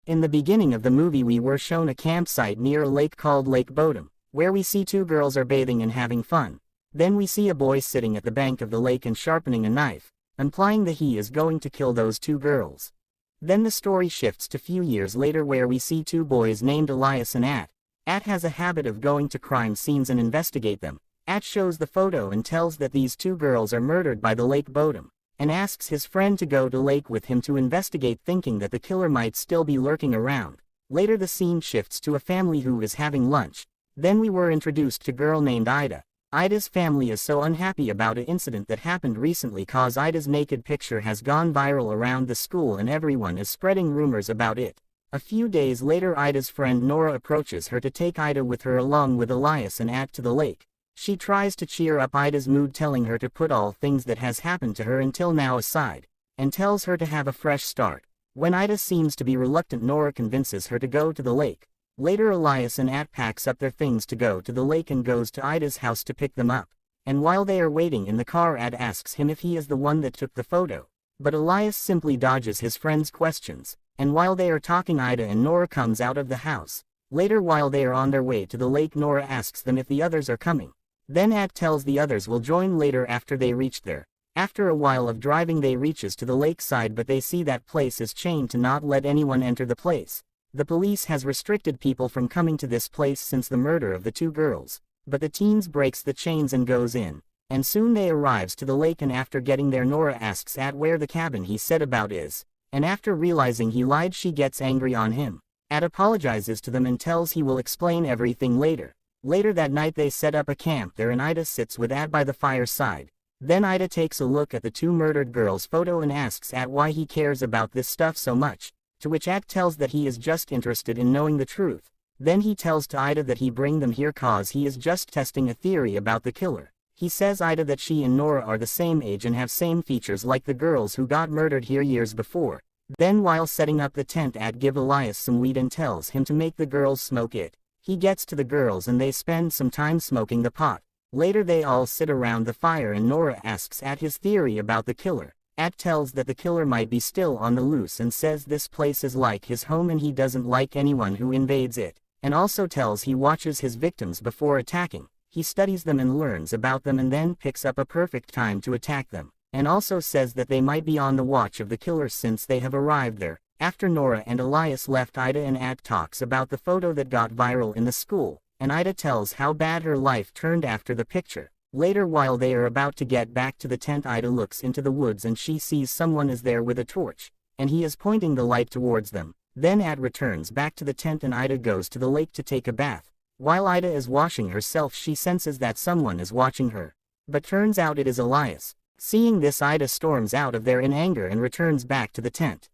In the beginning of the movie we were shown a campsite near a lake called Lake Bodom, where we see two girls are bathing and having fun. Then we see a boy sitting at the bank of the lake and sharpening a knife, implying that he is going to kill those two girls. Then the story shifts to few years later where we see two boys named Elias and At. At has a habit of going to crime scenes and investigate them. At shows the photo and tells that these two girls are murdered by the Lake Bodom, and asks his friend to go to lake with him to investigate, thinking that the killer might still be lurking around. Later the scene shifts to a family who is having lunch. Then we were introduced to a girl named Ida. Ida's family is so unhappy about an incident that happened recently cause Ida's naked picture has gone viral around the school and everyone is spreading rumors about it. A few days later Ida's friend Nora approaches her to take Ida with her along with Elias and At to the lake. She tries to cheer up Ida's mood, telling her to put all things that has happened to her until now aside, and tells her to have a fresh start. When Ida seems to be reluctant, Nora convinces her to go to the lake. Later Elias and At packs up their things to go to the lake and goes to Ida's house to pick them up. And while they are waiting in the car, At asks him if he is the one that took the photo. But Elias simply dodges his friend's questions. And while they are talking, Ida and Nora comes out of the house. Later while they are on their way to the lake, Nora asks them if the others are coming. Then At tells the others will join later after they reach there. After a while of driving they reaches to the lakeside, but they see that place is chained to not let anyone enter the place. The police has restricted people from coming to this place since the murder of the two girls. But the teens breaks the chains and goes in. And soon they arrives to the lake, and after getting there Nora asks At where the cabin he said about is. And after realizing he lied she gets angry on him. At apologizes to them and tells he will explain everything later. Later that night they set up a camp there and Ida sits with At by the fireside. Then Ida takes a look at the two murdered girls' photo and asks At why he cares about this stuff so much, to which At tells that he is just interested in knowing the truth. Then he tells to Ida that he bring them here cause he is just testing a theory about the killer. He says Ida that she and Nora are the same age and have same features like the girls who got murdered here years before. Then while setting up the tent At give Elias some weed and tells him to make the girls smoke it. He gets to the girls and they spend some time smoking the pot. Later they all sit around the fire and Nora asks At his theory about the killer. At tells that the killer might be still on the loose and says this place is like his home and he doesn't like anyone who invades it, and also tells he watches his victims before attacking. He studies them and learns about them and then picks up a perfect time to attack them, and also says that they might be on the watch of the killer since they have arrived there. After Nora and Elias left, Ida and At talks about the photo that got viral in the school, and Ida tells how bad her life turned after the picture. Later while they are about to get back to the tent, Ida looks into the woods and she sees someone is there with a torch, and he is pointing the light towards them. Then At returns back to the tent and Ida goes to the lake to take a bath. While Ida is washing herself she senses that someone is watching her, but turns out it is Elias. Seeing this Ida storms out of there in anger and returns back to the tent.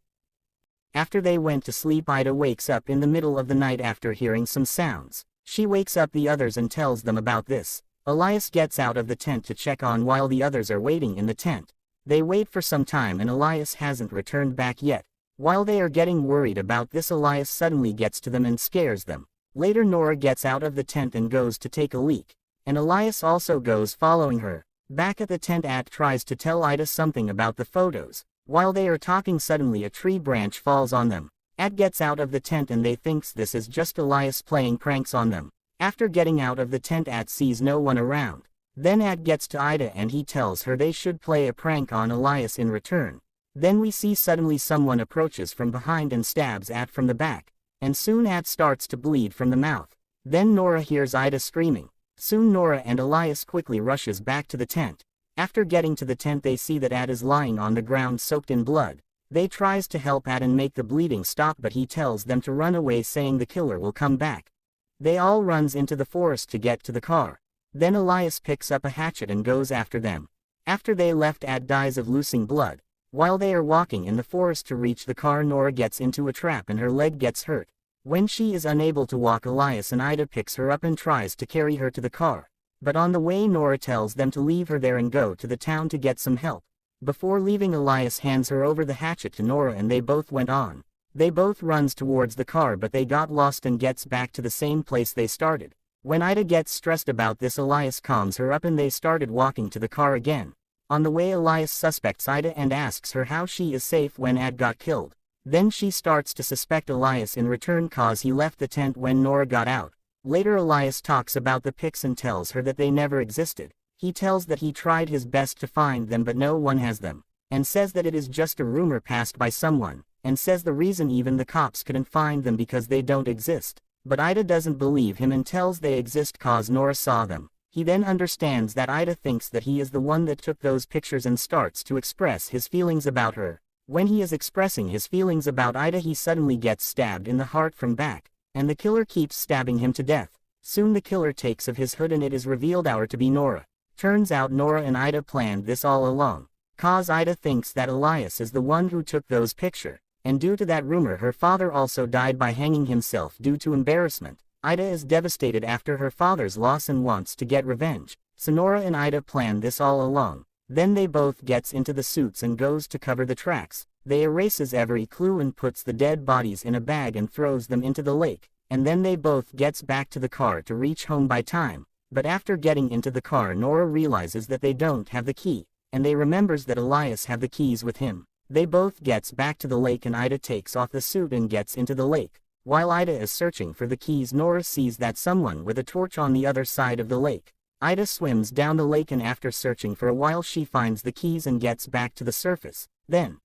After they went to sleep, Ida wakes up in the middle of the night after hearing some sounds. She wakes up the others and tells them about this. Elias gets out of the tent to check on while the others are waiting in the tent. They wait for some time and Elias hasn't returned back yet. While they are getting worried about this, Elias suddenly gets to them and scares them. Later Nora gets out of the tent and goes to take a leak, and Elias also goes following her. Back at the tent, At tries to tell Ida something about the photos. While they are talking, suddenly a tree branch falls on them. At gets out of the tent and they thinks this is just Elias playing pranks on them. After getting out of the tent, At sees no one around. Then At gets to Ida and he tells her they should play a prank on Elias in return. Then we see suddenly someone approaches from behind and stabs At from the back, and soon At starts to bleed from the mouth. Then Nora hears Ida screaming. Soon Nora and Elias quickly rushes back to the tent. After getting to the tent they see that At is lying on the ground soaked in blood. They tries to help At and make the bleeding stop, but he tells them to run away saying the killer will come back. They all runs into the forest to get to the car. Then Elias picks up a hatchet and goes after them. After they left, At dies of losing blood. While they are walking in the forest to reach the car, Nora gets into a trap and her leg gets hurt. When she is unable to walk, Elias and Ida picks her up and tries to carry her to the car. But on the way Nora tells them to leave her there and go to the town to get some help. Before leaving, Elias hands her over the hatchet to Nora and they both went on. They both runs towards the car, but they got lost and gets back to the same place they started. When Ida gets stressed about this, Elias calms her up and they started walking to the car again. On the way Elias suspects Ida and asks her how she is safe when Ad got killed. Then she starts to suspect Elias in return cause he left the tent when Nora got out. Later Elias talks about the pics and tells her that they never existed. He tells that he tried his best to find them but no one has them, and says that it is just a rumor passed by someone, and says the reason even the cops couldn't find them because they don't exist. But Ida doesn't believe him and tells they exist cause Nora saw them. He then understands that Ida thinks that he is the one that took those pictures and starts to express his feelings about her. When he is expressing his feelings about Ida he suddenly gets stabbed in the heart from back, and the killer keeps stabbing him to death. Soon the killer takes of his hood and it is revealed to be Nora. Turns out Nora and Ida planned this all along, cause Ida thinks that Elias is the one who took those pictures, and due to that rumor her father also died by hanging himself due to embarrassment. Ida is devastated after her father's loss and wants to get revenge, so Nora and Ida planned this all along. Then they both gets into the suits and goes to cover the tracks. They erases every clue and puts the dead bodies in a bag and throws them into the lake, and then they both gets back to the car to reach home by time. But after getting into the car Nora realizes that they don't have the key, and they remembers that Elias have the keys with him. They both gets back to the lake and Ida takes off the suit and gets into the lake. While Ida is searching for the keys Nora sees that someone with a torch on the other side of the lake. Ida swims down the lake and after searching for a while she finds the keys and gets back to the surface. Then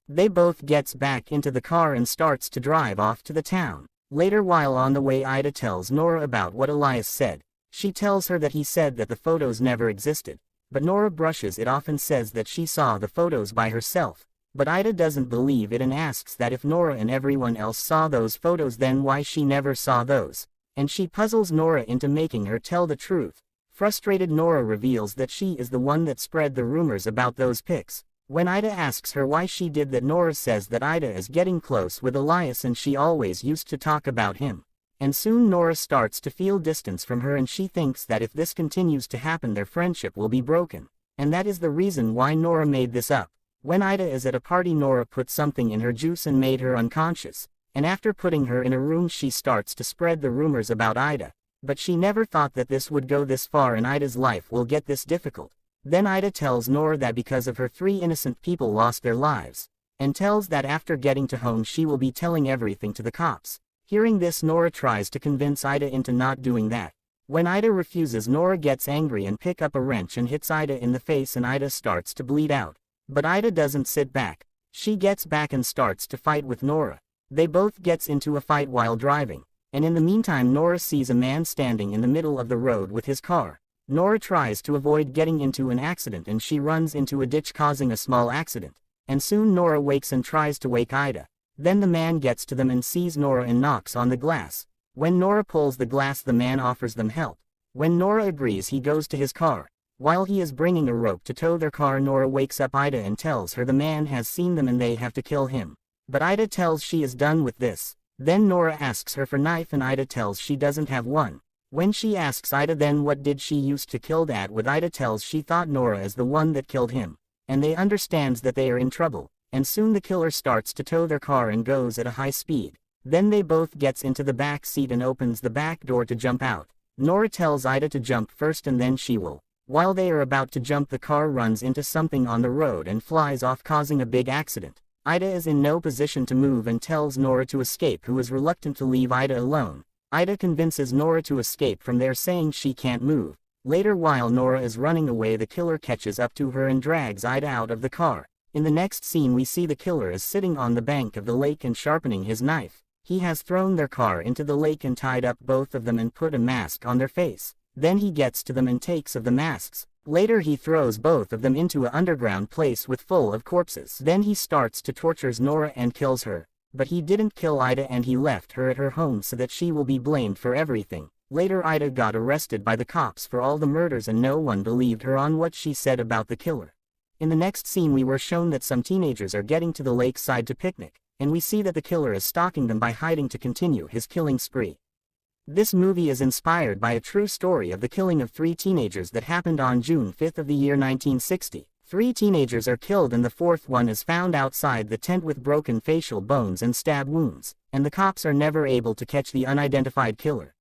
they both gets back into the car and starts to drive off to the town. Later while on the way Ida tells Nora about what Elias said. She tells her that he said that the photos never existed, but Nora brushes it off and says that she saw the photos by herself. But Ida doesn't believe it and asks that if Nora and everyone else saw those photos then why she never saw those. And she puzzles Nora into making her tell the truth. Frustrated Nora reveals that she is the one that spread the rumors about those pics. When Ida asks her why she did that Nora says that Ida is getting close with Elias and she always used to talk about him. And soon Nora starts to feel distance from her and she thinks that if this continues to happen their friendship will be broken. And that is the reason why Nora made this up. When Ida is at a party Nora put something in her juice and made her unconscious. And after putting her in a room she starts to spread the rumors about Ida. But she never thought that this would go this far and Ida's life will get this difficult. Then Ida tells Nora that because of her 3 innocent people lost their lives. And tells that after getting to home she will be telling everything to the cops. Hearing this Nora tries to convince Ida into not doing that. When Ida refuses Nora gets angry and pick up a wrench and hits Ida in the face and Ida starts to bleed out. But Ida doesn't sit back. She gets back and starts to fight with Nora. They both gets into a fight while driving. And in the meantime Nora sees a man standing in the middle of the road with his car. Nora tries to avoid getting into an accident and she runs into a ditch causing a small accident. And soon Nora wakes and tries to wake Ida. Then the man gets to them and sees Nora and knocks on the glass. When Nora pulls the glass the man offers them help. When Nora agrees he goes to his car. While he is bringing a rope to tow their car Nora wakes up Ida and tells her the man has seen them and they have to kill him. But Ida tells she is done with this. Then Nora asks her for knife and Ida tells she doesn't have one. When she asks Ida then what did she use to kill that with Ida tells she thought Nora is the one that killed him. And they understands that they are in trouble. And soon the killer starts to tow their car and goes at a high speed. Then they both gets into the back seat and opens the back door to jump out. Nora tells Ida to jump first and then she will. While they are about to jump the car runs into something on the road and flies off causing a big accident. Ida is in no position to move and tells Nora to escape who is reluctant to leave Ida alone. Ida convinces Nora to escape from there saying she can't move. Later while Nora is running away the killer catches up to her and drags Ida out of the car. In the next scene we see the killer is sitting on the bank of the lake and sharpening his knife. He has thrown their car into the lake and tied up both of them and put a mask on their face. Then he gets to them and takes of the masks. Later he throws both of them into an underground place with full of corpses. Then he starts to tortures Nora and kills her. But he didn't kill Ida and he left her at her home so that she will be blamed for everything. Later Ida got arrested by the cops for all the murders and no one believed her on what she said about the killer. In the next scene we were shown that some teenagers are getting to the lakeside to picnic, and we see that the killer is stalking them by hiding to continue his killing spree. This movie is inspired by a true story of the killing of 3 teenagers that happened on June 5 of the year 1960. 3 teenagers are killed and the 4th one is found outside the tent with broken facial bones and stab wounds, and the cops are never able to catch the unidentified killer.